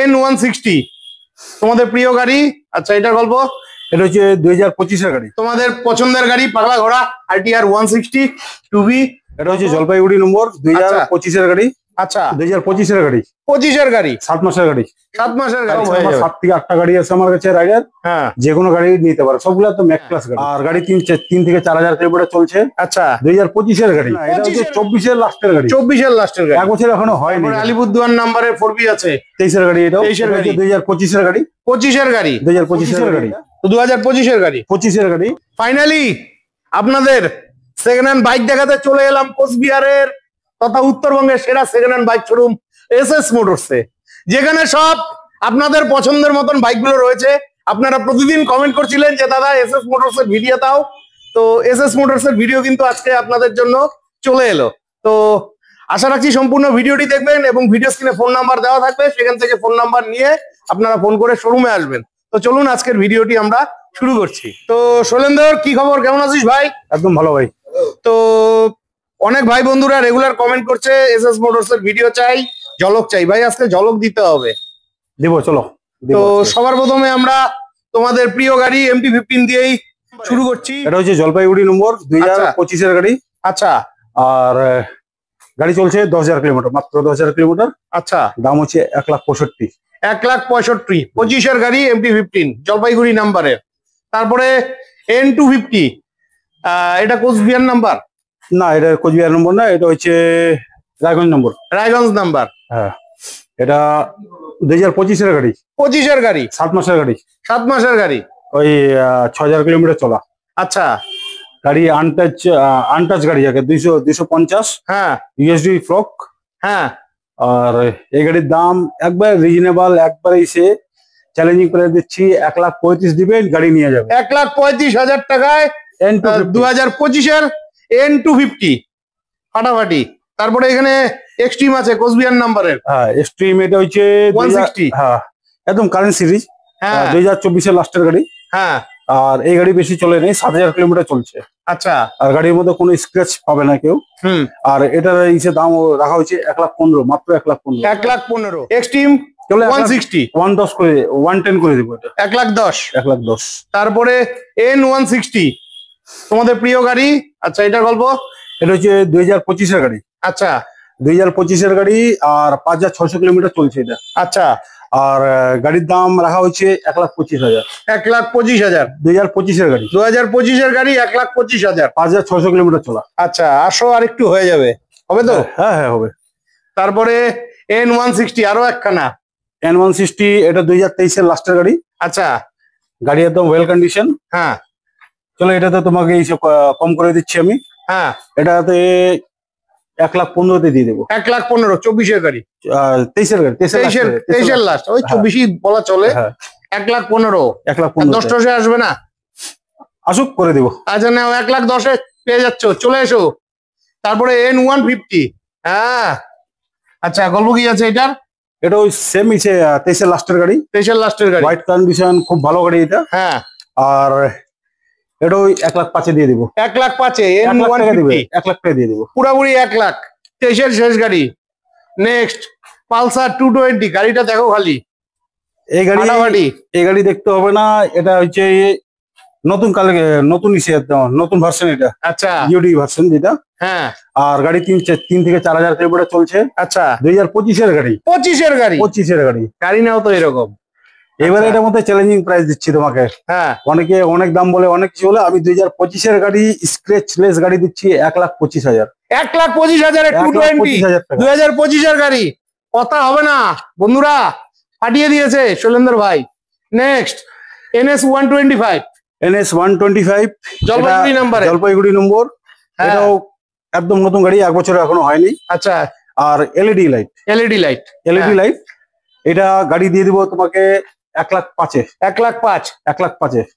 N160 তোমাদের প্রিয় গাড়ি। আচ্ছা, এটার গল্প? এটা হচ্ছে 2025-এর গাড়ি, তোমাদের পছন্দের গাড়ি, পাগলা ঘোড়া RTR 160 2B। এটা হচ্ছে জলপাইগুড়ি নম্বর, 2025-এর গাড়ি। আচ্ছা, 2025-এর গাড়ি, 25-এর গাড়ি, 7 মাসের গাড়ি। 7 মাসের গাড়ি। 7 থেকে 8টা গাড়ি আছে আমার কাছে রাইডার। হ্যাঁ, যে কোনো গাড়ি নিতে পারো, সবগুলা তো ম্যাক ক্লাস গাড়ি। আর গাড়ি 3 থেকে 4,000 কিলোমিটার চলছে। আচ্ছা, 2025-এর গাড়ি। এটা হচ্ছে 24-এর লাস্টের গাড়ি। 24-এর লাস্টের গাড়ি, 1 বছর এখনো হয়নি। আলিপুরদুয়ার নাম্বারের 4B আছে। 23-এর গাড়ি, এটা 23-এর গাড়ি, 2025-এর গাড়ি। 25-এর গাড়ি, 2025-এর গাড়ি, তো 2025-এর গাড়ি, 25-এর গাড়ি। ফাইনালি আপনাদের সেকেন্ড হ্যান্ড বাইক দেখাতে চলে এলাম কোচবিহারের তথা উত্তরবঙ্গের সেরা second hand bike showroom SS মোটরসে, যেখানে সব আপনাদের পছন্দের মতন বাইকগুলো রয়েছে। আপনারা প্রতিদিন কমেন্ট করছিলেন যে দাদা SS মোটরসের ভিডিও দাও, তো SS মোটরসের ভিডিও কিন্তু আজকে আপনাদের জন্য চলে এলো। তো আশা রাখছি সম্পূর্ণ ভিডিওটি দেখবেন এবং ভিডিও স্ক্রিনে ফোন নাম্বার দেওয়া থাকবে, সেখান থেকে ফোন নাম্বার নিয়ে আপনারা ফোন করে শোরুমে আসবেন। তো চলুন আজকের ভিডিওটি আমরা শুরু করছি। তো শৈলেন্দর, কি খবর, কেমন আছিস ভাই? একদম ভালো ভাই। তো অনেক ভাই বন্ধুরা রেগুলার কমেন্ট করছে SS মোটরসের ভিডিও চাই, ঝলক চাই। ভাই আজকে ঝলক দিতে হবে। দেবো, চলো। তো সবার প্রথমে আমরা তোমাদের প্রিয় গাড়ি MT-15 দিয়েই শুরু করছি। এটা হচ্ছে জলপাইগুড়ি নম্বর, 2025-এর গাড়ি। আচ্ছা, আর গাড়ি চলছে 10,000 কিলোমিটার, মাত্র 10,000 কিলোমিটার। আচ্ছা, দাম হচ্ছে 1,65,000। 1,65,000, 25-এর গাড়ি MT-15 জলপাইগুড়ি নাম্বারের। তারপরে N250, এটা কোচবিহার নাম্বার? না, এটা কোচবিহার নম্বর না, এটা হচ্ছে রায়গঞ্জ নম্বর। রায়গঞ্জ নাম্বার। হ্যাঁ, এটা 2025-এর গাড়ি, 25-এর গাড়ি, 7 মাসের গাড়ি। 7 মাসের গাড়ি, ওই 6,000 কিলোমিটার চলা। আচ্ছা, গাড়ি আনটাচ গাড়ি, যাকে 250। হ্যাঁ, USD ফ্লক। হ্যাঁ, আর এই গাড়ির দাম একবার রিজনেবল, একবার এসে চ্যালেঞ্জিং করে দিচ্ছি, 1,35,000 দিবেন, গাড়ি নিয়ে যাবে 1,35,000 টাকায় 2025-এর N250 ফাটাফাটি। তারপরে এখানে এক্সট্রিম আছে কোচবিহার নাম্বারের। হ্যাঁ, এক্সট্রিম, এটা হচ্ছে 160। হ্যাঁ, একদম কারেন্ট সিরিজ। হ্যাঁ, 2024-এর লাস্টের গাড়ি। হ্যাঁ, আর এই গাড়ি বেশি চলে নেই, 7,000 কিলোমিটার চলছে। আচ্ছা, আর গাড়ির মধ্যে কোনো স্ক্র্যাচ পাবে না কেউ। আর এটার দাম রাখা হয়েছে 1,15,000, মাত্র 1,15,000। 1,15,000 এক্সট্রিম চলে 160, 110 করে, 110 করে দেবো এটা। 1,10,000। 1,10,000। তারপরে N160 তোমাদের প্রিয় গাড়ি। আচ্ছা, এটার গল্প? এটা হচ্ছে 2025-এর গাড়ি। আচ্ছা, 2025-এর গাড়ি, আর 5,600 কিলোমিটার চলছে এটা। আচ্ছা, আর গাড়ির দাম রাখা হচ্ছে 1,25,000। 1,25,000। 2025-এর গাড়ি, 2025-এর গাড়ি, 1,25,000। 5,600 কিলোমিটার চলা। আচ্ছা, 800 আর একটু হয়ে যাবে, হবে তো? হ্যাঁ হ্যাঁ, হবে। তারপরে N160 আরো একখানা। N160, এটা 2023-এর লাস্টের গাড়ি। আচ্ছা, গাড়ি একদম ওয়েল কন্ডিশন। হ্যাঁ, চলো, এটাতে তোমাকে এইসব কম করে দিচ্ছি আমি। হ্যাঁ, এটাতে 1,15,000 দিয়ে দেবো। 1,15,000, 24-এর গাড়ি, 23-এর গাড়ি, 23-এর লাস্ট, ওই 24-ই বলা চলে। 1,15,000। 10-10 আসবে না? আসুক, করে দেবো। আচ্ছা, না, 1,10,000 পেয়ে যাচ্ছ, চলে এসো। তারপরে N150। হ্যাঁ, আচ্ছা, গল্প কি আছে এটার? এটা ওই সেম ইসে 23-এর লাস্টের গাড়ি। 23-এর লাস্টের গাড়ি, হোয়াইট কন্ডিশন, খুব ভালো গাড়ি এটা। হ্যাঁ, আর এটা ওই 1,05,000 দিয়ে দেবো। 1,05,000 N150, N150, 1,00,000 টাকা দিয়ে দেবো। পুরাপুরি 1,00,000। 23-এর শেষ গাড়ি। নেক্সট পালসার 220, গাড়িটা দেখো খালি। এই গাড়ি দেখতে হবে না, এটা হচ্ছে নতুন নতুন ভার্সন এটা। আচ্ছা, ইউডি ভার্সন যেটা। হ্যাঁ, আর গাড়ি 3 থেকে 4,000 কিলোমিটার চলছে। আচ্ছা, 2025-এর গাড়ি। 25-এর গাড়ি, 25-এর গাড়ি। গাড়ি নাও তো এরকম। এবারে এটার মধ্যে চ্যালেঞ্জিং প্রাইস দিচ্ছি তোমাকে। হ্যাঁ, অনেকে অনেক দাম বলে, অনেক কিছু বলে, আমি 2025-এর গাড়ি স্ক্র্যাচলেস গাড়ি দিচ্ছি 1,25,000। 1,25,000 220, 2025-এর গাড়ি। কথা হবে না বন্ধুরা, পাঠিয়ে দিয়েছে শৈলেন্দর ভাই। Next NS125, NS125, Jalpaiguri number. Jalpaiguri number. এটাও একদম নতুন গাড়ি, 1 বছর এখনো হয়নি। আচ্ছা, আর এলইডি লাইট। এটা গাড়ি দিয়ে দিব তোমাকে 1,05,000। 1,05,000, 1,05,000।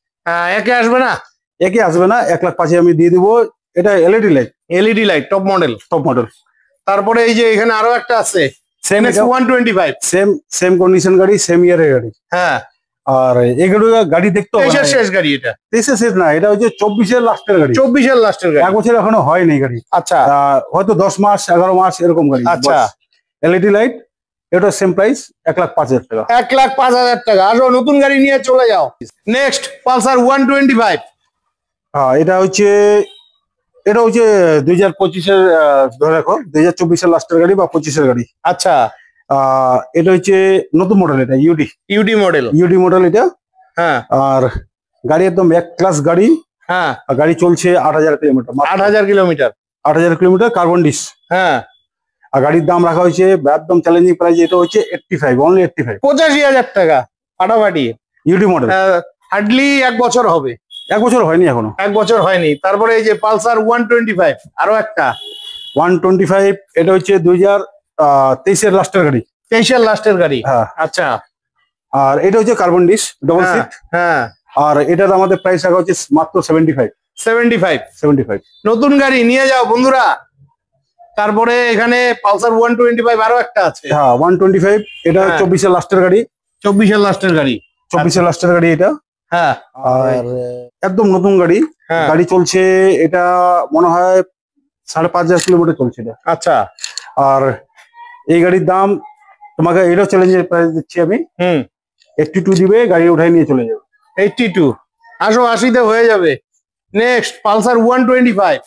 একে আসবে না? একে আসবে না, 1,05,000 আমি দিয়ে দিব। এটা এলইডি লাইট, টপ মডেল। তারপরে এই যে এখানে আরো একটা আছে, NS125, সেম কন্ডিশন গাড়ি, সেম ইয়ারের গাড়ি। হ্যাঁ, আর এগুলো গাড়ি দেখতে হবে। 23-এর শেষ গাড়ি এটা। 23-এর শেষ না, এটা হচ্ছে 24-এর লাস্টের গাড়ি। 24-এর লাস্টের গাড়ি, 1 বছর এখনো হয়নি গাড়ি। আচ্ছা, হয়তো 10 মাস 11 মাস এরকম গাড়ি। আচ্ছা, এলইডি লাইট। এটা সেম প্রাইস 1,05,000 টাকা। 1,05,000 টাকা। আসো নতুন গাড়ি নিয়ে চলে যাও। Next Pulsar 125। হ্যাঁ, এটা হচ্ছে 2025-এর, ধরে রাখো 2024-এর লাস্টের গাড়ি বা 25-এর গাড়ি। আচ্ছা, এটা হচ্ছে নতুন মডেল, এটা ইউডি মডেল। এটা। হ্যাঁ, আর গাড়ি একদম এক ক্লাস গাড়ি। হ্যাঁ, আর গাড়ি চলছে 8,000 kilometre. 8,000 kilometre. 8,000 kilometre carbon disc. হ্যাঁ, আর গাড়ির দাম রাখা হয়েছে একদম চ্যালেঞ্জিং প্রাইস, এটা হচ্ছে 85, অনলি 85। 85,000 টাকা ফাটাফাটি। UD model. হার্ডলি 1 বছর হবে। 1 বছর হয়নি এখনো। 1 বছর হয়নি। তারপরে এই যে পালসার 125 আরো একটা। 125 এটা হচ্ছে 2023-এর লাস্টের গাড়ি। 23-এর লাস্টের গাড়ি। হ্যাঁ। আচ্ছা, আর এটা হচ্ছে কার্বন ডিস ডবল সিট। হ্যাঁ, আর এটার আমাদের প্রাইস রাখা হচ্ছে মাত্র 75। নতুন গাড়ি নিয়ে যাও বন্ধুরা। তারপরে এখানে পালসার 125 আরো একটা আছে। হ্যাঁ, 125 এটা 24-এর লাস্টের গাড়ি। 24-এর লাস্টের গাড়ি। 24-এর লাস্টের গাড়ি এটা। হ্যাঁ, আর একদম নতুন গাড়ি। গাড়ি চলছে এটা মনে হয় 5,500 কিলোমিটার চলছে এটা। আচ্ছা, আর এই গাড়ির দাম তোমাকে এটাও চ্যালেঞ্জের প্রাইস দিচ্ছি আমি। 82 দিবে, গাড়ি উঠাই নিয়ে চলে যাবে। 82। আসো 80-তে হয়ে যাবে। Next Pulsar 125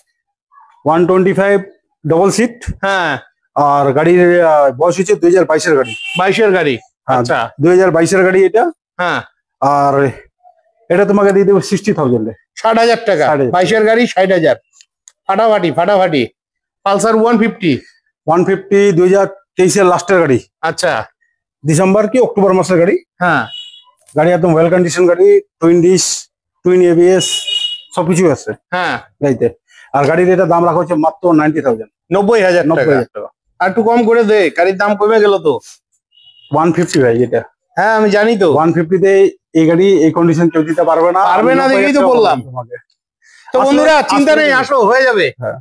double seat. হ্যাঁ, আর গাড়ির বয়স হচ্ছে 2022-এর গাড়ি। 22-এর গাড়ি। আচ্ছা, 2022-এর গাড়ি এটা। হ্যাঁ, আর এটা তোমাকে দিয়ে দেবো 60,000-এ। 60,000 টাকা। 22-এর গাড়ি 60,000। ফাটাফাটি। পালসার 150 2023-এর লাস্টের গাড়ি। আচ্ছা, ডিসেম্বর কি অক্টোবর মাসের গাড়ি। হ্যাঁ, গাড়ি একদম ওয়েল কন্ডিশন গাড়ি, টুইন ডিস, টুইন এবিএস সবকিছু আছে। হ্যাঁ, গাড়িতে। আর গাড়ির এটা দাম রাখা হচ্ছে মাত্র 90,000। 90,000 টাকা। আর একটু কম করে দে, গাড়ির দাম কমে গেল তো। 150 ভাই এটা। হ্যাঁ, আমি জানি তো। 150-তে এই গাড়ি এই কন্ডিশন কেউ দিতে পারবে না দেখেই তো বললাম তোমাকে। তো বন্ধুরা চিন্তা নেই, আসো হয়ে যাবে। হ্যাঁ।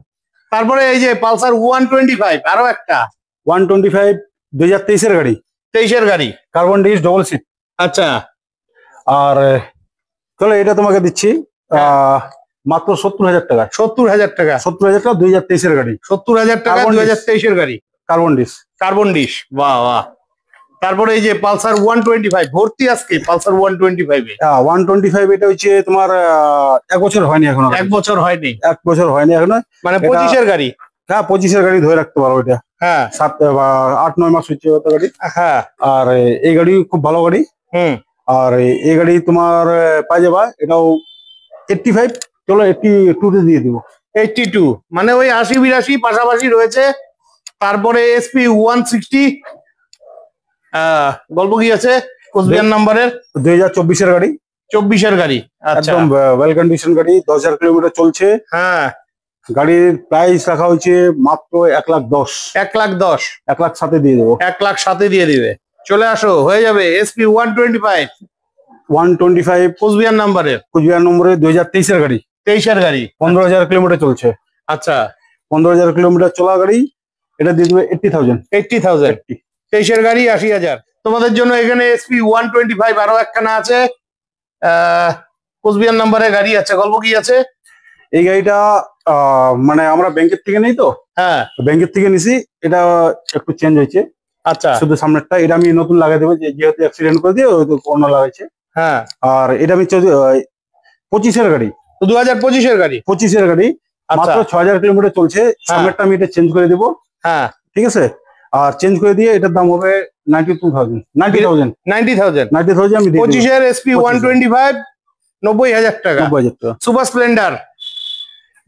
তারপরে এই যে পালসার 125 আরো একটা। 125 2023-এর গাড়ি। 23-এর গাড়ি। Carbon disc double seat. আচ্ছা, আর চলো এটা তোমাকে দিচ্ছি মাত্র 70,000 টাকা। 70,000 টাকা। 70,000 টাকা 2023-এর গাড়ি। 70,000 টাকা 2023-এর গাড়ি। Carbon disc. বাহ বাহ। তারপরে এই যে পালসার 125 ভর্তি আজকে পালসার 125 এ। 125 এটা হচ্ছে তোমার 1 বছর হয়নি এখনো। 1 বছর হয়নি। 1 বছর হয়নি এখনো। মানে 25-এর গাড়ি। হ্যাঁ, 25-এর গাড়ি ধরে রাখতে পারো এটা। হ্যাঁ, 8-9 মাস হচ্ছে গাড়ি। হ্যাঁ। আর এই গাড়ি খুব ভালো গাড়ি। আর এই গাড়ি তোমার পাই যাবা এটাও 85। চলো 82-তে দিয়ে দিব। 82 মানে ওই 80-82 পাশাপাশি রয়েছে। তারপরে এসপি 160 গল্প কি আছে কোচবিহার নাম্বারের। 2024-এর গাড়ি। 24-এর গাড়ি। একদম ওয়েল কন্ডিশন গাড়ি, 10,000 কিলোমিটার চলছে। হ্যাঁ, গাড়ির প্রাইস রাখা হয়েছে মাত্র 1,10,000। 1,10,000। 1,07,000 দিয়ে দেবো। 1,07,000 দিয়ে দিবে। চলে আসো হয়ে যাবে। এসপি 125 কোচবিহার নাম্বারের। 2023-এর গাড়ি। 23-এর গাড়ি। 15,000 কিলোমিটার চলছে। আচ্ছা, 15,000 কিলোমিটার চলা গাড়ি। এটা দিয়ে দেবে 80,000। 23-এর গাড়ি 80,000। তোমাদের জন্য এখানে এসপি 125 আরো একখানা আছে। কোচবিহার নাম্বারের গাড়ি আছে। গল্প কি আছে? এই গাড়িটা মানে আমরা ব্যাংকের থেকে নেই তো। হ্যাঁ, ব্যাংকের থেকে নিছি। এটা একটু চেঞ্জ হয়েছে। আচ্ছা, শুধু সামনেরটা এটা আমি নতুন লাগাই দেবো, যেহেতু অ্যাক্সিডেন্ট করে দিয়ে অন্য লাগাইছে। হ্যাঁ। আর এটা আমি 25-এর গাড়ি। 2025-এর গাড়ি। 25-এর গাড়ি। মাত্র 6,000 কিলোমিটার চলছে। সামনেরটা আমি এটা চেঞ্জ করে দেবো। হ্যাঁ, ঠিক আছে। আর চেঞ্জ করে দিয়ে এটার দাম হবে 90,000। 90,000 আমি দিই। 25-এর এসপি 125 90,000 টাকা। 90,000 টাকা। সুপার স্প্লেন্ডার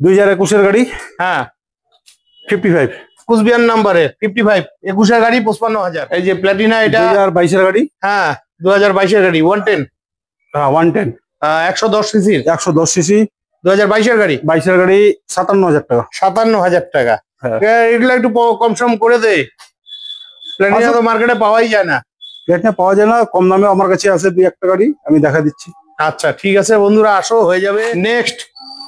2021-এর গাড়ি। হ্যাঁ, 55 কুচবিহার নাম্বারের 55। 21-এর গাড়ি 55,000। এই যে প্ল্যাটিনা এটা 2022-এর গাড়ি। হ্যাঁ, 2022-এর গাড়ি 110। হ্যাঁ, 110 110 সিসির। 110 সিসি। 2022-এর গাড়ি। 22-এর গাড়ি 57,000 টাকা। 57,000 টাকা। হ্যাঁ। এগুলো একটু কম সম করে দে। প্ল্যাটিনা তো মার্কেটে পাওয়াই যায় না। প্ল্যাটিনা পাওয়া যায় না, কম দামে আমার কাছে আছে 2-1টা গাড়ি, আমি দেখা দিচ্ছি। আচ্ছা, ঠিক আছে বন্ধুরা, আসো হয়ে যাবে। নেক্সট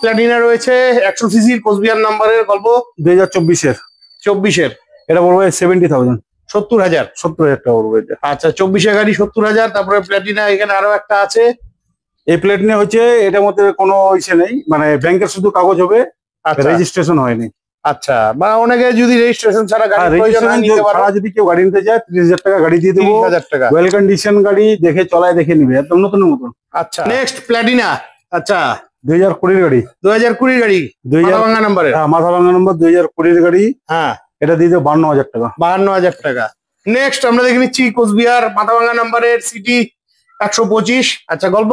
প্ল্যাটিনা রয়েছে 100 সিসির কোচবিহার নাম্বারের। গল্প 2024-এর। 24-এর এটা বলবো 70,000। 70,000। 70,000 টাকা বলবো এটা। আচ্ছা, 24-এর গাড়ি 70,000। তারপরে প্ল্যাটিনা এখানে আরো একটা আছে। এই প্ল্যাটিনা হচ্ছে এটার মধ্যে কোনো ইসে নেই, মানে ব্যাংকের শুধু কাগজ হবে, রেজিস্ট্রেশন হয়নি। আচ্ছা, বা অনেকে যদি রেজিস্ট্রেশন ছাড়া গাড়ি প্রয়োজন হয় নিতে পারে, যদি কেউ গাড়ি নিতে চায় 30,000 টাকা গাড়ি দিয়ে দেবো। 30,000 টাকা ওয়েল কন্ডিশন গাড়ি, দেখে চলায় দেখে নিবে, একদম নতুন মতন। আচ্ছা, নেক্সট প্ল্যাটিনা। আচ্ছা, 2020 গাড়ি, 2020 গাড়ি, মাথা ভাঙা নাম্বারের। হ্যাঁ, মাথা ভাঙা নম্বর, 2020 গাড়ি। হ্যাঁ, এটা দিয়ে দেবো 52,000 টাকা। 52,000 টাকা। নেক্সট আমরা দেখে নিচ্ছি কোচবিহার মাথা ভাঙা নাম্বারের সিটি 125। আচ্ছা, গল্প।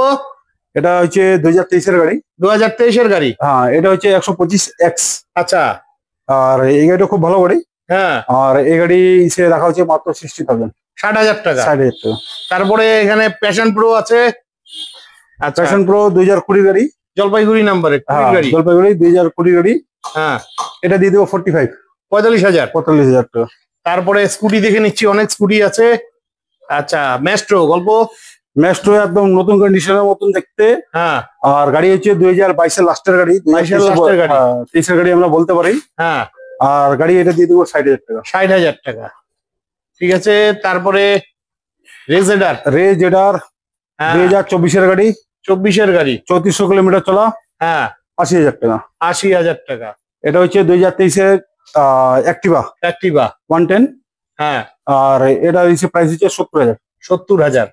এটা হচ্ছে 2023 গাড়ি। 2023 গাড়ি। হ্যাঁ, এটা হচ্ছে 125X। আচ্ছা, আর এই গাড়িটা খুব ভালো গাড়ি। হ্যাঁ, আর এই গাড়ি সে রাখা হচ্ছে মাত্র 60,000। 60,000 টাকা। 60,000 টাকা। তারপরে এখানে প্যাশন প্রো আছে। আচ্ছা, প্যাশন প্রো 2020 গাড়ি, জলপাইগুড়ি নাম্বারে গাড়ি। জলপাইগুড়ি 2020 গাড়ি। হ্যাঁ, এটা দিয়ে দেবো 45। 45,000 টাকা। তারপরে স্কুটি দেখে নিচ্ছি, অনেক স্কুটি আছে। আচ্ছা, ম্যাস্ট্রো গল্প। ম্যাস্ট্রো একদম নতুন কন্ডিশনের মতন দেখতে। হ্যাঁ, আর গাড়ি হচ্ছে 2022 লাস্টের গাড়ি। 22 লাস্টের গাড়ি। 23 গাড়ি আমরা বলতে পারি। হ্যাঁ, আর গাড়ি এটা দিয়ে দেবো 60,000 টাকা। 60,000 টাকা। ঠিক আছে, তারপরে রেজেডার। 2024 গাড়ি, 24 গাড়ি, 3400 কিলোমিটার চলা। হ্যাঁ, 80,000 টাকা। 80,000 টাকা। এটা হচ্ছে 2023 অ্যাক্টিভা 110। হ্যাঁ, আর এটা হচ্ছে প্রাইস হচ্ছে 70,000। 70,000।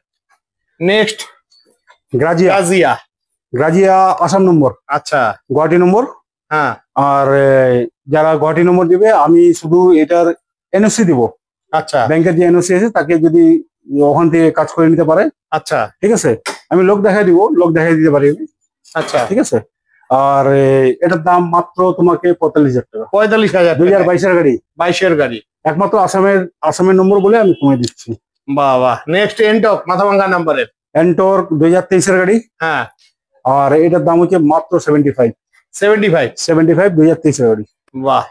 নেক্সট গ্রাজিয়া আসাম নম্বর। আচ্ছা, গুয়াহাটি নম্বর। হ্যাঁ, আর যারা গুয়াহাটি নম্বর দিবে, আমি শুধু এটার এনওসি দিব। আচ্ছা, ব্যাংকের যে এনওসি আছে তাকে যদি ওখান থেকে কাজ করে নিতে পারে। আচ্ছা, ঠিক আছে, আমি লোক দেখাই দিব, লোক দেখাই দিতে পারি আমি। আচ্ছা, ঠিক আছে। আর এটার দাম মাত্র তোমাকে 45,000 টাকা। 45,000। 2022 গাড়ি, 22 গাড়ি, একমাত্র আসামের নম্বর বলে আমি কমে দিচ্ছি। বাহ বাহ। নেক্সট এনটক মাথা ভাঙা নাম্বারের। এন্টর্ক 2023 গাড়ি। হ্যাঁ, আর এটার দাম হচ্ছে মাত্র 75। 2023 গাড়ি। বাহ।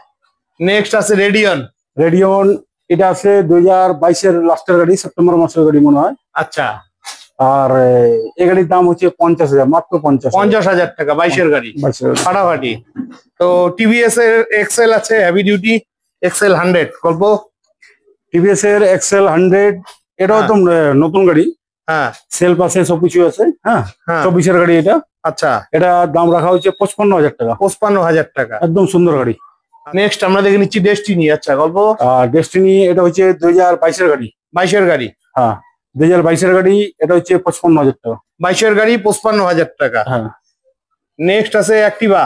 নেক্সট আছে রেডিয়ন। এটা আছে 2022 লাস্টের গাড়ি, সেপ্টেম্বর মাসের গাড়ি মনে হয়। আচ্ছা, আর এই গাড়ির দাম হচ্ছে 50,000, মাত্র 50,000 টাকা। 22 গাড়ি, ফাটাফাটি। তো টিভিএস এর এক্সেল আছে, হেভি ডিউটি এক্সেল 100 গল্প। টিভিএস এর এক্সেল 100, এটাও তো নতুন গাড়ি। হ্যাঁ, সেলফ আছে, সবকিছু আছে। হ্যাঁ, হ্যাঁ, 24 গাড়ি এটা। আচ্ছা, এটা দাম রাখা হচ্ছে 55,000 টাকা। 55,000 টাকা। একদম সুন্দর গাড়ি। নেক্সট আমরা দেখে নিচ্ছি ডেস্টিনি। আচ্ছা, গল্প। আর ডেস্টিনি এটা হচ্ছে 2022 গাড়ি। 22 গাড়ি। হ্যাঁ, 2022 গাড়ি। এটা হচ্ছে 55,000 টাকা। 22 গাড়ি, 55,000 টাকা। হ্যাঁ। নেক্সট আছে অ্যাক্টিভা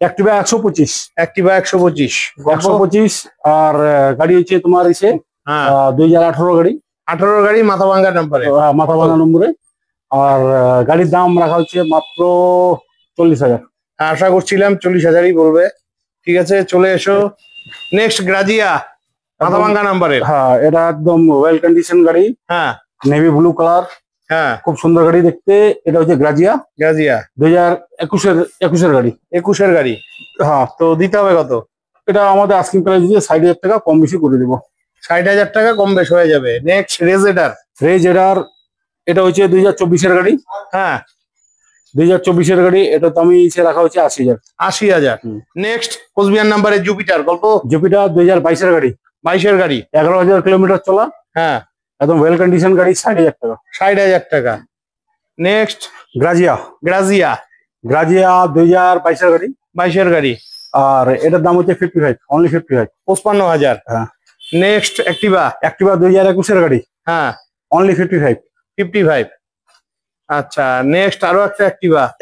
125। 125। 125। আর গাড়ি হচ্ছে তোমার এসে হ্যাঁ, 2018 গাড়ি। 18 গাড়ি, মাথা ভাঙা নাম্বারে। মাথা ভাঙা নম্বরে। আর গাড়ির দাম রাখা হচ্ছে মাত্র 40,000। আশা করছিলাম 40,000ই বলবে। ঠিক আছে, চলে এসো। নেক্সট গ্রাজিয়া মাথা ভাঙা নাম্বারে। হ্যাঁ, এটা একদম ওয়েল কন্ডিশন গাড়ি। হ্যাঁ, নেভি ব্লু কালার। হ্যাঁ, খুব সুন্দর গাড়ি দেখতে। এটা হচ্ছে গ্রাজিয়া 2021 গাড়ি। 21 গাড়ি। হ্যাঁ। তো দিতে হবে কত? এটা আমাদের আস্কিং প্রাইস দিয়ে 60,000 টাকা কম বেশি করে দেবো। 60,000 টাকা কম বেশ হয়ে যাবে। নেক্সট রেজেডার। এটা হচ্ছে 2024 গাড়ি। হ্যাঁ, 2024 গাড়ি। এটা তো আমি রাখা হচ্ছে 80,000। 80,000। নেক্সট কোচবিহার নাম্বারে জুপিটার গল্প। জুপিটার 2022 গাড়ি। 22 গাড়ি, 11,000 কিলোমিটার চলা। হ্যাঁ, একদম ওয়েল কন্ডিশন গাড়ি, 60,000 টাকা। 60,000 টাকা। নেক্সট গ্রাজিয়া 2022 গাড়ি। 22 গাড়ি। আর এটার দাম হচ্ছে 55, অনলি 55। 55,000। হ্যাঁ। নেক্সট অ্যাক্টিভা 2021 গাড়ি। হ্যাঁ, অনলি 55। 55। আচ্ছা, নেক্সট আরো একটা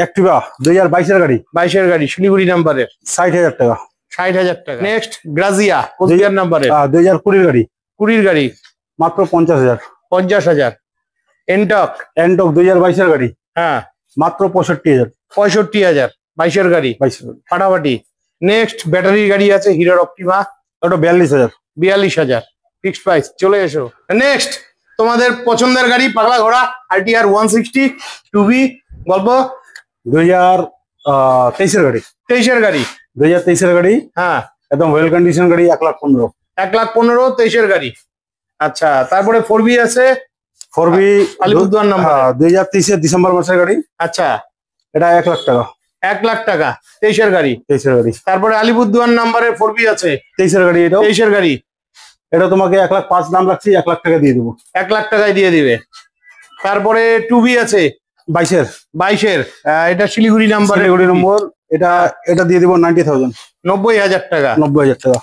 অ্যাক্টিভা 2022 গাড়ি। 22 গাড়ি, শিলিগুড়ি নাম্বারের। 60,000 টাকা। 60,000 টাকা। নেক্সট গ্রাজিয়া কোচবিহার নাম্বারের। 2020 গাড়ি। 20 গাড়ি, মাত্র 50,000। 50,000। এনটক 2022 গাড়ি। হ্যাঁ, মাত্র 65,000। 65,000। 22 গাড়ি, 22 গাড়ি। ফাটাফাটি। নেক্সট ব্যাটারি গাড়ি আছে হিরোর অপটিমা। ওটা 42,000। 42,000 ফিক্সড প্রাইস। চলে এসো। নেক্সট তোমাদের পছন্দের গাড়ি পাগলা ঘোড়া RTR 160 2B গল্প। 2023 গাড়ি। 23 গাড়ি। 2023 গাড়ি। হ্যাঁ, একদম ওয়েল কন্ডিশন গাড়ি। 1,15,000। 1,15,000 23 গাড়ি। আচ্ছা, তারপরে 4B আছে 4B আলিপুরদুয়ার নাম্বার। 2023 ডিসেম্বর মাসের গাড়ি। আচ্ছা, এটা 1,00,000 টাকা। 1,00,000 টাকা 23 গাড়ি। 23 গাড়ি। তারপরে আলিপুরদুয়ার নাম্বারের 4B আছে 23 গাড়ি। এটা 23 গাড়ি। এটা তোমাকে 1,05,000 দাম লাগছে, 1,00,000 টাকা দিয়ে দেবো। 1,00,000 টাকায় দিয়ে দিবে। তারপরে 2B আছে 22 22 এটা শিলিগুড়ি নাম্বার। শিলিগুড়ি নম্বর। এটা এটা দিয়ে দিব 90,000। 90,000 টাকা। 90,000 টাকা।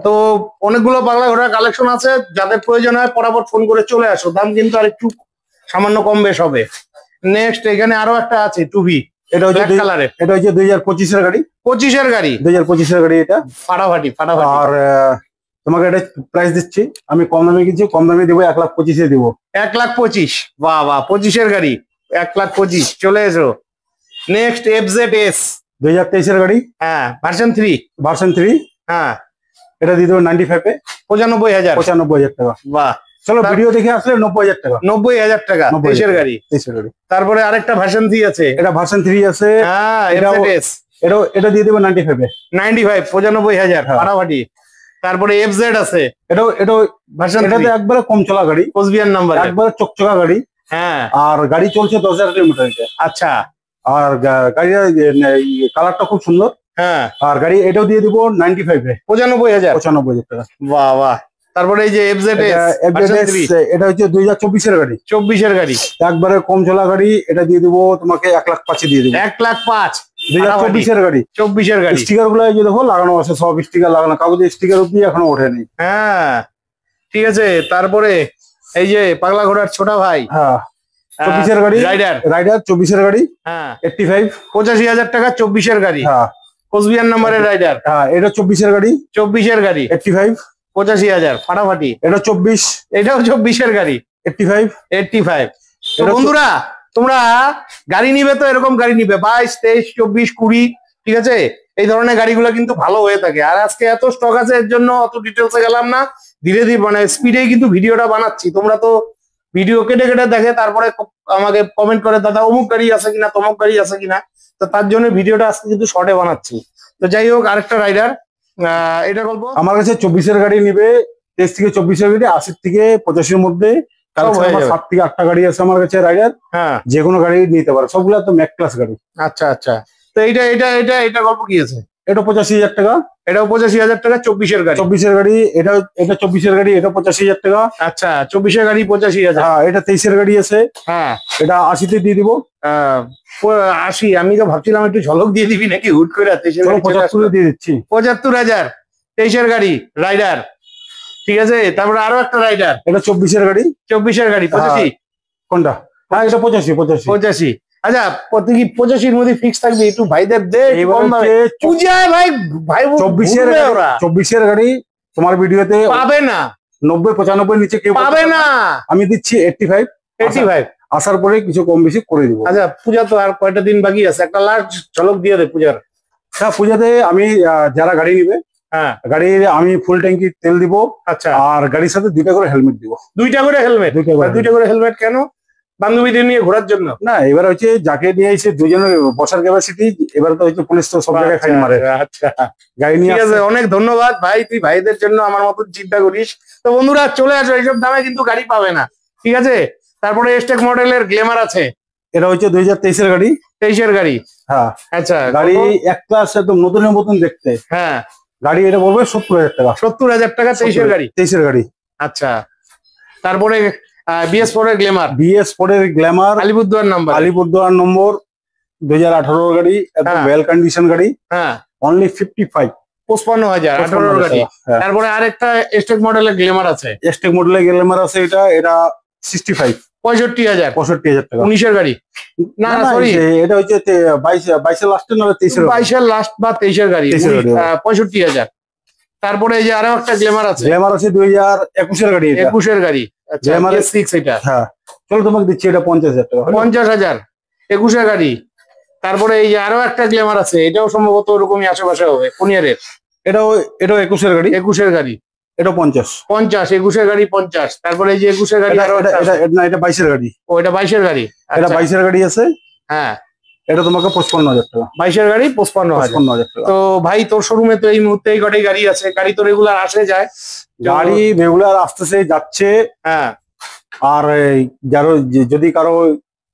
তো অনেকগুলো পাগলা ঘোড়ার কালেকশন আছে, যাদের প্রয়োজন হয় পরাপর ফোন করে চলে আসো, দাম কিন্তু আর একটু সামান্য কম বেশ হবে। নেক্সট এখানে আরো একটা আছে টুবি, এটা হচ্ছে কালারের, এটা হচ্ছে 2025 এর গাড়ি। 25 গাড়ি, 2025 এর গাড়ি এটা ফাটাফাটি। আর তোমাকে এটা প্রাইস দিচ্ছি আমি কম দামে কিনছি, কম দামে দিব, 1,25,000 দিব। 1,25,000। বাহ বাহ, 25 গাড়ি 1,25,000। চলে এসো। নেক্সট FZS 2023 এর গাড়ি। হ্যাঁ, ভার্সন 3। ভার্সন 3। হ্যাঁ, এটা দিয়ে দেবো 95 এ 95,000। 95,000 টাকা। বাহ, চলো ভিডিও দেখে আসলে 90,000 টাকা। 90,000 টাকা 23 গাড়ি। 23 গাড়ি। তারপরে আরেকটা ভার্সন 3 আছে, এটা ভার্সন 3 আছে। হ্যাঁ, FZS। এটা দিয়ে দেবো 95 এ 95,000 ফাটাফাটি। তারপরে FZ আছে, এটা ভার্সন এটাতে একবারে কম চলা গাড়ি, কোচবিহার নাম্বার, একবারে চকচকা গাড়ি। হ্যাঁ, আর গাড়ি চলছে 10,000 কিলোমিটার। আচ্ছা। আর গাড়ির কালারটা খুব সুন্দর। হ্যাঁ, আর গাড়ি এটাও দিয়ে দিব 95 এ 95,000 টাকা। বাহ বাহ। তারপরে এই যে FZS, এটা হচ্ছে 2024 এর গাড়ি। 24 গাড়ি, একবারে কম চলা গাড়ি। এটা দিয়ে দিব তোমাকে 1,05,000 দিয়ে দিব। 1,05,000 2024 এর গাড়ি। 24 গাড়ি। স্টিকার গুলো যে দেখো লাগানো আছে, সব স্টিকার লাগানো, কাগজের স্টিকার অব্দি এখনো ওঠেনি। হ্যাঁ, ঠিক আছে। তারপরে এই যে পাগলা ঘোড়ার ছোট ভাই, হ্যাঁ, 24 এর গাড়ি, রাইডার 24 এর গাড়ি। হ্যাঁ, 85 85,000 টাকা 24 গাড়ি। হ্যাঁ, কোচবিহার নাম্বারের রাইডার। হ্যাঁ, এটা 24 এর গাড়ি। 24 গাড়ি, 85 85,000 ফাটাফাটি। এটা 24, এটাও 24 গাড়ি, 85। তো বন্ধুরা, তোমরা গাড়ি নিবে তো এরকম গাড়ি নিবে 22, 23, 24, 20, ঠিক আছে? এই ধরনের গাড়িগুলো কিন্তু ভালো হয়ে থাকে। আর আজকে এত স্টক আছে, এর জন্য অত ডিটেলসে গেলাম না, ধীরে ধীরে মানে স্পিডেই কিন্তু ভিডিওটা বানাচ্ছি। তোমরা তো ভিডিও কেটে কেটে দেখে তারপরে আমাকে কমেন্ট করে, দাদা অমুক গাড়ি আছে কিনা, তমুক গাড়ি আছে কিনা। তো তার জন্য ভিডিওটা আজকে কিন্তু শর্টে বানাচ্ছি। তো যাই হোক, আরেকটা রাইডার, এটা গল্প আমার কাছে 24 এর গাড়ি নিবে, 23 থেকে 24 এর গাড়ি, 80 থেকে 85 এর মধ্যে। 7 থেকে 8টা গাড়ি আছে আমার কাছে রাইডার। হ্যাঁ, যে কোনো গাড়ি নিতে পারো, সবগুলা তো ম্যাক ক্লাস গাড়ি। আচ্ছা আচ্ছা। তো এটা গল্প কি আছে? এটা 85,000 টাকা। এটাও 85,000 টাকা, 24 গাড়ি। 24 এর গাড়ি। এটা 24 এর গাড়ি, এটা 85,000 টাকা। আচ্ছা, 24 গাড়ি 85,000। হ্যাঁ, এটা 23 এর গাড়ি আছে। হ্যাঁ, এটা 80 তে দিয়ে দিব। 80? আমি তো ভাবছিলাম একটু ঝলক দিয়ে দিবি নাকি হুট করে। 75 দিয়ে দিচ্ছি। 75,000 23 গাড়ি রাইডার, ঠিক আছে। তারপরে আরো একটা রাইডার, এটা 24 এর গাড়ি। 24 গাড়ি, 85? কোনটা? হ্যাঁ, এটা 85। আচ্ছা, তুই কি 85 মধ্যে ফিক্স থাকবি? একটু ভাইদের দে কম দামে। পূজায় ভাই 24 এর গাড়ি তোমার ভিডিওতে পাবে না। 90-95 নিচে কেউ পাবে না। আমি দিচ্ছি 85। আসার পরে কিছু কম বেশি করে দিব। আচ্ছা, পূজা তো আর কয়টা দিন বাকি আছে, একটা লাস্ট ঝলক দিয়ে দে পূজার। হ্যাঁ, পূজাতে আমি যারা গাড়ি নিবে, হ্যাঁ, গাড়ির আমি ফুল ট্যাঙ্কি তেল দিব। আচ্ছা, আর গাড়ির সাথে 2টা করে হেলমেট দিব। 2টা করে হেলমেট? 2টা করে হেলমেট কেন? বান্ধবীদের নিয়ে ঘোরার জন্য? না, এবার হচ্ছে যাকে নিয়ে এসে দুজনের বসার ক্যাপাসিটি। এবার তো হচ্ছে পুলিশ তো সব জায়গায় খাই মারে। আচ্ছা, গাড়ি নিয়ে ঠিক আছে। অনেক ধন্যবাদ ভাই, তুই ভাইদের জন্য আমার মতন চিন্তা করিস। তো বন্ধুরা, চলে আসো, এইসব দামে কিন্তু গাড়ি পাবে না, ঠিক আছে। তারপরে এস্টেক মডেলের গ্ল্যামার আছে। এটা হচ্ছে 2023 এর গাড়ি। 23 গাড়ি। হ্যাঁ, আচ্ছা, গাড়ি এক ক্লাস একদম নতুনের মতন দেখতে। হ্যাঁ, গাড়ি এটা বলবে 70,000 টাকা। 70,000 টাকা 23 গাড়ি। 23 গাড়ি। আচ্ছা, তারপরে BS4 এর গ্ল্যামার। BS4 এর গ্ল্যামার, আলিপুরদুয়ার নম্বর 2018 গাড়ি, একদম ওয়েল কন্ডিশন গাড়ি। হ্যাঁ, অনলি 55। 55,000 18 গাড়ি। তারপরে আরেকটা এস্টেক মডেলের গ্ল্যামার আছে। এস্টেক মডেলের গ্ল্যামার আছে, এটা 65। 65,000 টাকা। 19 গাড়ি। না সরি, এটা হচ্ছে 22 লাস্ট না 23 লাস্ট বা 23 গাড়ি। 65,000। তারপরে এই যে আরো একটা গ্ল্যামার আছে। 2021 গাড়ি। 21 গাড়ি। আচ্ছা, S6 এটা। হ্যাঁ, চলো তোমাকে দিচ্ছি এটা 50,000 টাকা। 50,000 21 গাড়ি। তারপরে এই যে আরো একটা গ্ল্যামার আছে, এটাও সম্ভবত ওরকমই আশেপাশে হবে, পুনিয়ারের। এটাও 21 গাড়ি। 21 গাড়ি। এটা 50। 21 গাড়ি 50। তারপরে এই যে 21 গাড়ি আরো এটা 22 গাড়ি। ও, এটা 22 গাড়ি। এটা 22 গাড়ি আছে। হ্যাঁ, এটা তোমাকে 55,000 টাকা। 22 গাড়ি 55,000 টাকা। তো ভাই, তোর শোরুমে তো এই মুহূর্তে এই কটাই গাড়ি আছে। গাড়ি তো রেগুলার আসে যায়? গাড়ি রেগুলার আসতেছে যাচ্ছে। হ্যাঁ, আর যদি কারো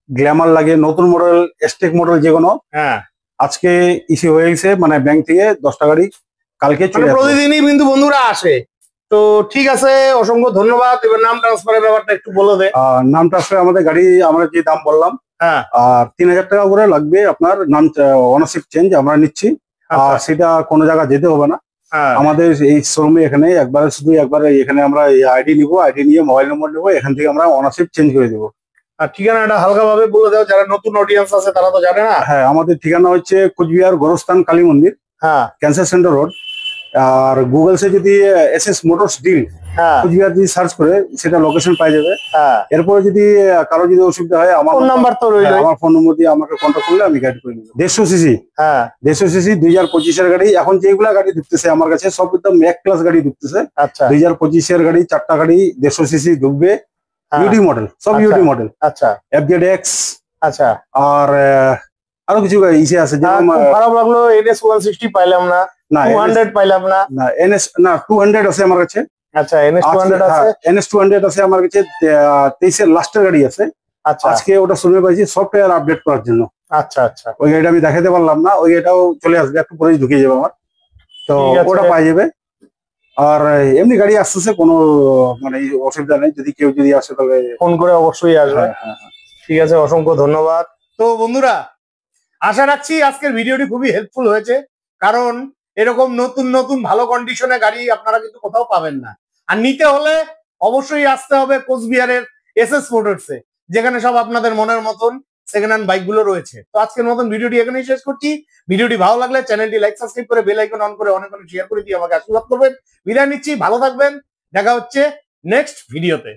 গ্ল্যামার লাগে, নতুন মডেল, এস্টেক মডেল যে কোনো, হ্যাঁ, আজকে ইস্যু হয়ে গেছে, মানে ব্যাংক থেকে 10টা গাড়ি কালকে চলে আসবে। প্রতিদিনই কিন্তু বন্ধুরা আসে। তো ঠিক আছে, অসংখ্য ধন্যবাদ। এবার নাম ট্রান্সফারের ব্যাপারটা একটু বলে দে। নাম ট্রান্সফার আমাদের গাড়ি আমরা যে দাম বললাম, হ্যাঁ, আর 3000 টাকা করে লাগবে আপনার নাম ওনারশিপ চেঞ্জ আমরা নিচ্ছি। আর সেটা কোনো জায়গা যেতে হবে না, হ্যাঁ, আমাদের এই শোরুমে এখানে একবারে এখানে আমরা আইডি নিবো, আইডি নিয়ে মোবাইল নম্বর নেবো, এখান থেকে আমরা ওনারশিপ চেঞ্জ করে দেবো। আর ঠিকানাটা হালকা ভাবে বলে দাও, যারা নতুন অডিয়েন্স আছে তারা তো জানে না। হ্যাঁ, আমাদের ঠিকানা হচ্ছে কোচবিহার গোরস্থান কালী মন্দির, হ্যাঁ, ক্যান্সার সেন্টার রোড। আর গুগলসে যদি এসএস মোটরস ডিল হ্যাঁ, কোচবিহার যদি সার্চ করে সেটা লোকেশন পাই যাবে। হ্যাঁ, এরপরে যদি কারো যদি অসুবিধা হয় আমার ফোন নাম্বার তো রইল। আমার ফোন নম্বর দিয়ে আমাকে কন্ট্যাক্ট করলে আমি গাইড করে দেবো। 150 সিসি, হ্যাঁ, 150 সিসি 2025-এর গাড়ি। এখন যেগুলা গাড়ি ঢুকতেছে আমার কাছে সব একদম এক ক্লাস গাড়ি ঢুকতেছে। আচ্ছা, 2025-এর গাড়ি 4টা গাড়ি 150 সিসি ঢুকবে, ইউডি মডেল, সব ইউডি মডেল। আচ্ছা, FZX, আচ্ছা। আর আরো কিছু ইসে আছে যেমন খারাপ লাগলো NS 160 পাইলাম না, 200 পাইলাম না। না NS না 200 আছে আমার কাছে। আচ্ছা, NS 200 আছে, NS 200 আছে আমার কাছে। 23-এর লাস্টের গাড়ি আছে। আচ্ছা, আজকে ওটা শুনে পাইছি সফটওয়্যার আপডেট করার জন্য। আচ্ছা, আচ্ছা। ওই গাড়িটা আমি দেখাতে পারলাম না, ওই গাড়িটাও চলে আসবে, একটু পরেই ঢুকে যাবে আমার, তো ওটা পাই যাবে। আর এমনি গাড়ি আসতেছে, কোনো মানে অসুবিধা নেই, যদি কেউ যদি আসে তাহলে ফোন করে অবশ্যই আসবে। ঠিক আছে, অসংখ্য ধন্যবাদ। তো বন্ধুরা, আশা রাখছি আজকের ভিডিওটি খুবই হেল্পফুল হয়েছে, কারণ এরকম নতুন নতুন ভালো কন্ডিশনে গাড়ি আপনারা কিন্তু কোথাও পাবেন না। আর নিতে হলে অবশ্যই আসতে হবে কোচবিহারের এসএস মোটরসে, যেখানে সব আপনাদের মনের মতন সেকেন্ড হ্যান্ড বাইক গুলো রয়েছে। তো আজকের মতন ভিডিওটি এখানেই শেষ করছি। ভিডিওটি ভালো লাগলে চ্যানেলটি লাইক সাবস্ক্রাইব করে বেল আইকন অন করে অনেক অনেক শেয়ার করে দিয়ে আমাকে আশীর্বাদ করবেন। বিদায় নিচ্ছি, ভালো থাকবেন, দেখা হচ্ছে নেক্সট ভিডিওতে।